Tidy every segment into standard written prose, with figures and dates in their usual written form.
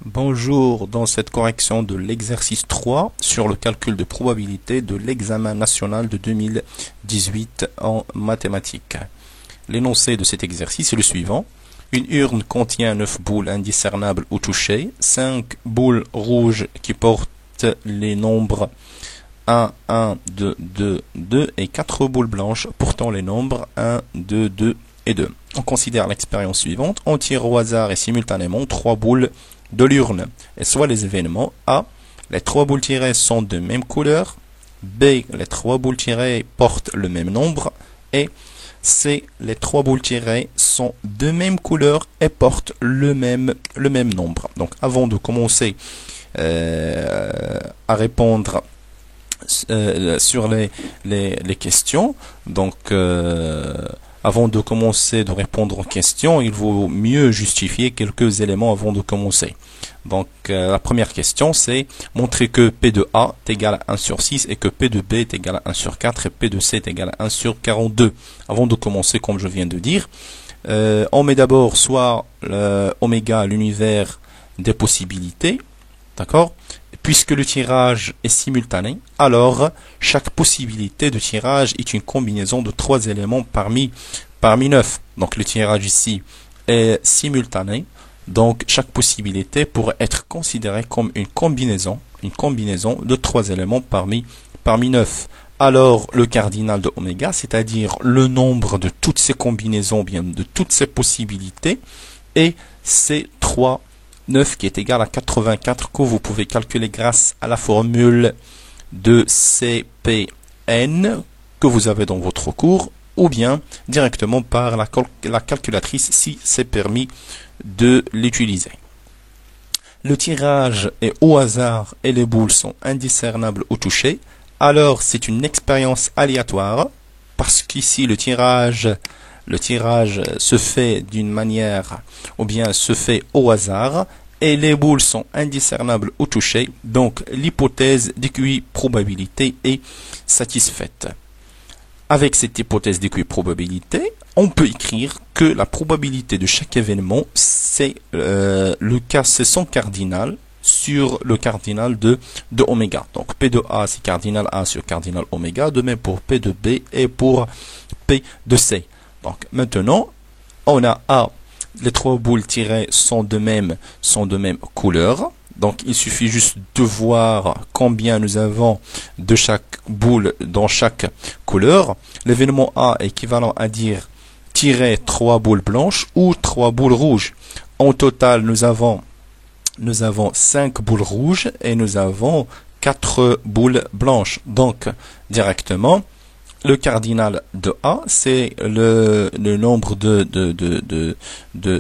Bonjour, dans cette correction de l'exercice 3 sur le calcul de probabilité de l'examen national de 2018 en mathématiques. L'énoncé de cet exercice est le suivant. Une urne contient 9 boules indiscernables ou touchées, 5 boules rouges qui portent les nombres 1, 1, 2, 2, 2 et 4 boules blanches portant les nombres 1, 2, 2 et 2. On considère l'expérience suivante. On tire au hasard et simultanément 3 boules de l'urne, et soit les événements A, les 3 boules tirées sont de même couleur, B, les 3 boules tirées portent le même nombre, et C, les 3 boules tirées sont de même couleur et portent le même nombre. Donc avant de commencer à répondre sur les questions, donc avant de commencer de répondre aux questions, il vaut mieux justifier quelques éléments avant de commencer. Donc la première question, c'est montrer que P de A est égal à 1 sur 6 et que P de B est égal à 1 sur 4 et P de C est égal à 1 sur 42. Avant de commencer, comme je viens de dire, on met d'abord soit oméga, l'univers des possibilités, d'accord? Puisque le tirage est simultané, alors chaque possibilité de tirage est une combinaison de 3 éléments parmi 9. Donc le tirage ici est simultané, donc chaque possibilité pourrait être considérée comme une combinaison de 3 éléments parmi 9. Alors le cardinal de oméga, c'est-à-dire le nombre de toutes ces combinaisons, bien de toutes ces possibilités, et c'est 3 9 qui est égal à 84 que vous pouvez calculer grâce à la formule de CPN que vous avez dans votre cours ou bien directement par la calculatrice si c'est permis de l'utiliser. Le tirage est au hasard et les boules sont indiscernables au toucher. Alors c'est une expérience aléatoire parce qu'ici le tirage se fait d'une manière ou bien se fait au hasard et les boules sont indiscernables au toucher, donc l'hypothèse d'équiprobabilité est satisfaite. Avec cette hypothèse d'équiprobabilité, on peut écrire que la probabilité de chaque événement, c'est son cardinal sur le cardinal de oméga. Donc P de A, c'est cardinal A sur cardinal oméga, de même pour P de B et pour P de C. Donc maintenant, on a A, les 3 boules tirées sont de même couleur. Donc il suffit juste de voir combien nous avons de chaque boule dans chaque couleur. L'événement A est équivalent à dire tirer 3 boules blanches ou 3 boules rouges. En total, nous avons 5 boules rouges et nous avons 4 boules blanches. Donc directement, le cardinal de A, c'est le nombre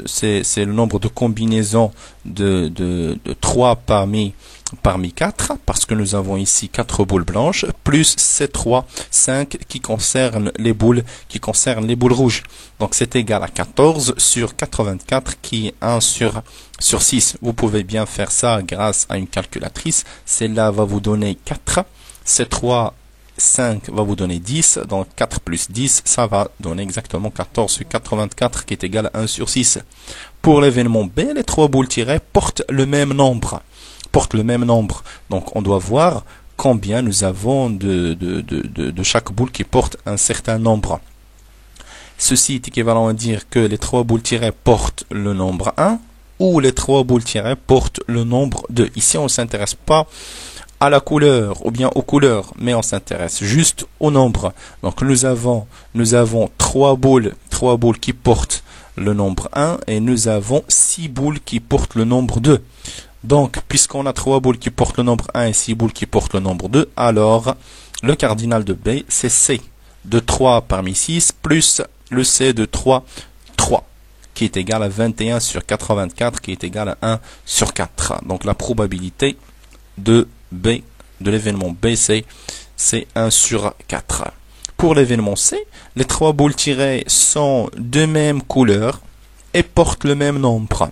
c'est le nombre de combinaisons de 3 parmi 4, parce que nous avons ici 4 boules blanches, plus ces 5 qui concernent les boules rouges. Donc c'est égal à 14 sur 84 qui est 1 sur 6. Vous pouvez bien faire ça grâce à une calculatrice. Celle-là va vous donner 4. Ces 5 va vous donner 10, donc 4 plus 10, ça va donner exactement 14 sur 84 qui est égal à 1 sur 6. Pour l'événement B, les 3 boules tirées portent le même nombre. Donc on doit voir combien nous avons de chaque boule qui porte un certain nombre. Ceci est équivalent à dire que les 3 boules tirées portent le nombre 1 ou les 3 boules tirées portent le nombre 2. Ici on ne s'intéresse pas à la couleur ou bien aux couleurs, mais on s'intéresse juste au nombre. Donc nous avons 3 boules qui portent le nombre 1 et nous avons 6 boules qui portent le nombre 2. Donc puisqu'on a 3 boules qui portent le nombre 1 et 6 boules qui portent le nombre 2, alors le cardinal de B c'est C de 3 parmi 6 plus le C de 3 qui est égal à 21 sur 84 qui est égal à 1 sur 4. Donc la probabilité de l'événement B, c'est 1 sur 4. Pour l'événement C, les 3 boules tirées sont de même couleur et portent le même nombre.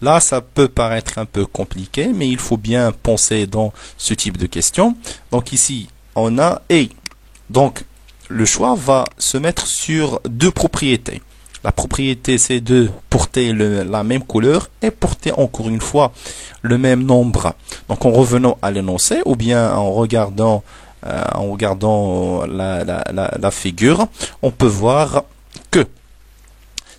Là, ça peut paraître un peu compliqué, mais il faut bien penser dans ce type de question. Donc ici, on a et. Donc, le choix va se mettre sur 2 propriétés. La propriété, c'est de porter la même couleur et porter encore une fois le même nombre. Donc en revenant à l'énoncé ou bien en regardant la figure, on peut voir que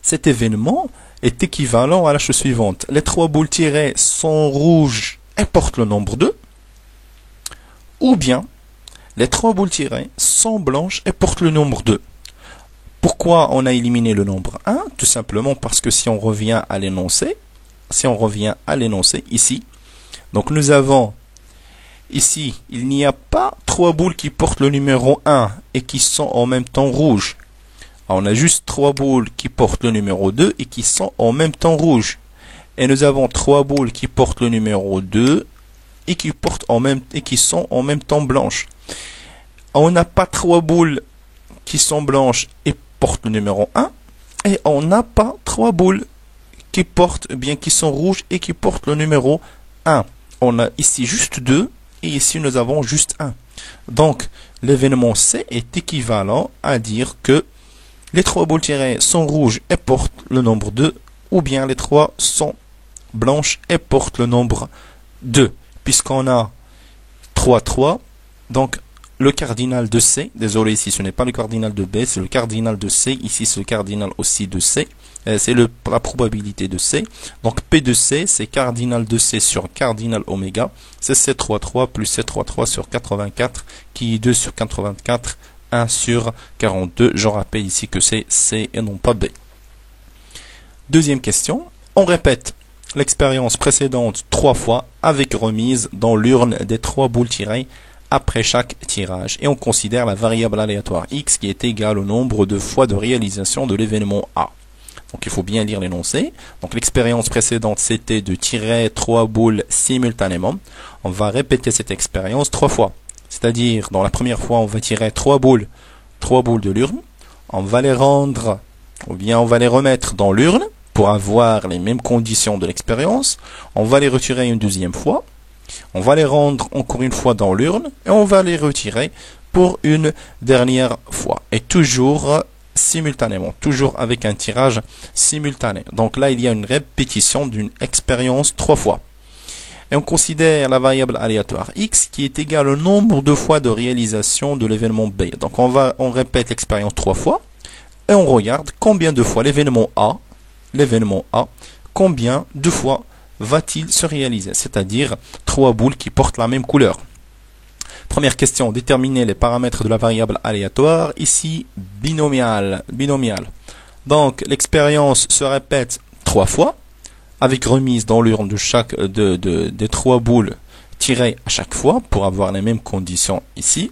cet événement est équivalent à la chose suivante. Les trois boules tirées sont rouges et portent le nombre 2. Ou bien, les trois boules tirées sont blanches et portent le nombre 2. Pourquoi on a éliminé le nombre 1? Tout simplement parce que si on revient à l'énoncé, ici, donc nous avons ici, il n'y a pas trois boules qui portent le numéro 1 et qui sont en même temps rouges. On a juste trois boules qui portent le numéro 2 et qui sont en même temps rouges. Et nous avons trois boules qui portent le numéro 2 et qui sont en même temps blanches. On n'a pas trois boules qui sont blanches et portent le numéro 1 et on n'a pas trois boules qui sont rouges et qui portent le numéro 1. On a ici juste 2 et ici nous avons juste 1. Donc l'événement C est équivalent à dire que les trois boules tirées sont rouges et portent le nombre 2, ou bien les trois sont blanches et portent le nombre 2. Puisqu'on a 3, 3, donc le cardinal de C, désolé ici ce n'est pas le cardinal de B, c'est le cardinal de C, ici c'est le cardinal aussi de C, c'est la probabilité de C. Donc P de C, c'est cardinal de C sur cardinal oméga, c'est C33 plus C33 sur 84, qui est 2 sur 84, 1 sur 42. Je rappelle ici que c'est C et non pas B. Deuxième question. On répète l'expérience précédente 3 fois avec remise dans l'urne des 3 boules tirées après chaque tirage. Et on considère la variable aléatoire X qui est égale au nombre de fois de réalisation de l'événement A. Donc il faut bien lire l'énoncé. Donc l'expérience précédente c'était de tirer 3 boules simultanément. On va répéter cette expérience 3 fois. C'est-à-dire, dans la première fois, on va tirer 3 boules de l'urne. On va les rendre, ou bien on va les remettre dans l'urne pour avoir les mêmes conditions de l'expérience. On va les retirer une deuxième fois. On va les rendre encore une fois dans l'urne et on va les retirer pour une dernière fois. Et toujours simultanément, toujours avec un tirage simultané. Donc là, il y a une répétition d'une expérience 3 fois. Et on considère la variable aléatoire X qui est égale au nombre de fois de réalisation de l'événement B. Donc on répète l'expérience 3 fois et on regarde combien de fois l'événement A, combien de fois va-t-il se réaliser, c'est-à-dire 3 boules qui portent la même couleur. Première question, déterminer les paramètres de la variable aléatoire, ici binomial. Donc l'expérience se répète 3 fois, avec remise dans l'urne des 3 boules tirées à chaque fois pour avoir les mêmes conditions ici.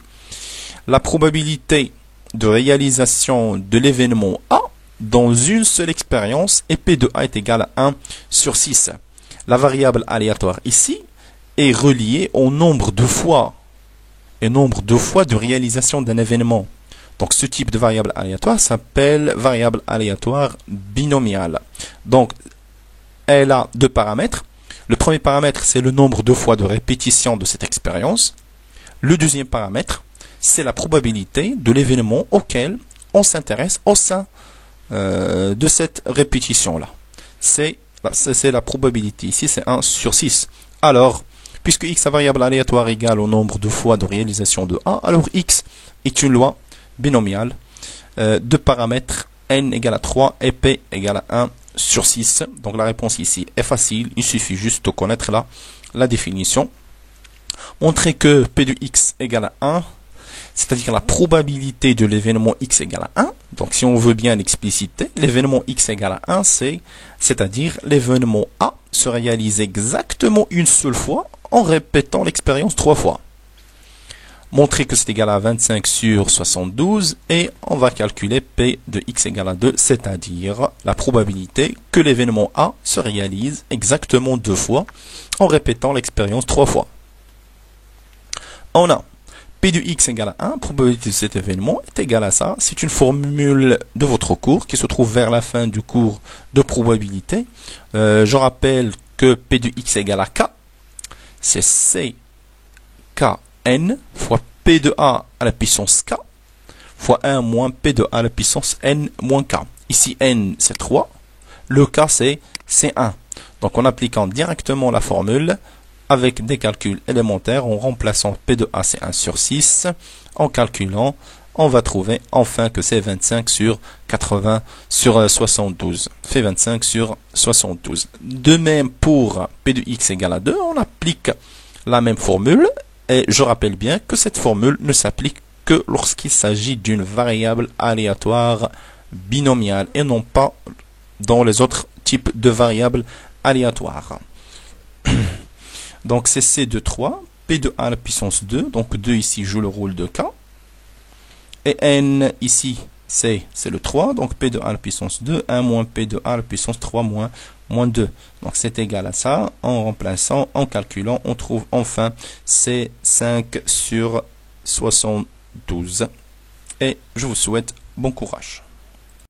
La probabilité de réalisation de l'événement A dans une seule expérience et P de A est égal à 1 sur 6. La variable aléatoire ici est reliée au nombre de fois de réalisation d'un événement. Donc ce type de variable aléatoire s'appelle variable aléatoire binomiale. Donc elle a 2 paramètres. Le premier paramètre, c'est le nombre de fois de répétition de cette expérience. Le deuxième paramètre, c'est la probabilité de l'événement auquel on s'intéresse au sein de cette répétition-là. C'est la probabilité. Ici, c'est 1 sur 6. Alors, puisque x est variable aléatoire égale au nombre de fois de réalisation de A, alors x est une loi binomiale de paramètres n égale à 3 et p égale à 1 sur 6. Donc la réponse ici est facile, il suffit juste de connaître la définition. Montrer que P de x égale à 1, c'est-à-dire la probabilité de l'événement x égale à 1. Donc si on veut bien l'expliciter, l'événement x égale à 1, c'est-à-dire l'événement A se réalise exactement une seule fois en répétant l'expérience 3 fois. Montrer que c'est égal à 25 sur 72 et on va calculer P de x égale à 2, c'est-à-dire la probabilité que l'événement A se réalise exactement 2 fois en répétant l'expérience 3 fois. On a P de x égale à 1, probabilité de cet événement est égale à ça. C'est une formule de votre cours qui se trouve vers la fin du cours de probabilité. Je rappelle que P de x égale à K, c'est C K N fois P de A à la puissance K fois 1 moins P de A à la puissance N moins K. Ici, N, c'est 3. Le K, c'est 1. Donc, en appliquant directement la formule, avec des calculs élémentaires, en remplaçant P de A, c'est 1 sur 6. En calculant, on va trouver enfin que c'est 25 sur 72. Fait 25 sur 72. De même, pour P de X égale à 2, on applique la même formule. Et je rappelle bien que cette formule ne s'applique que lorsqu'il s'agit d'une variable aléatoire binomiale et non pas dans les autres types de variables aléatoires. Donc c'est C de 3, P de A à la puissance 2, donc 2 ici joue le rôle de K. Et N ici, c'est le 3, donc P de A à la puissance 2, 1 moins P de A à la puissance 3 moins 2. Donc c'est égal à ça. En remplaçant, en calculant, on trouve enfin C 5 sur 72. Et je vous souhaite bon courage.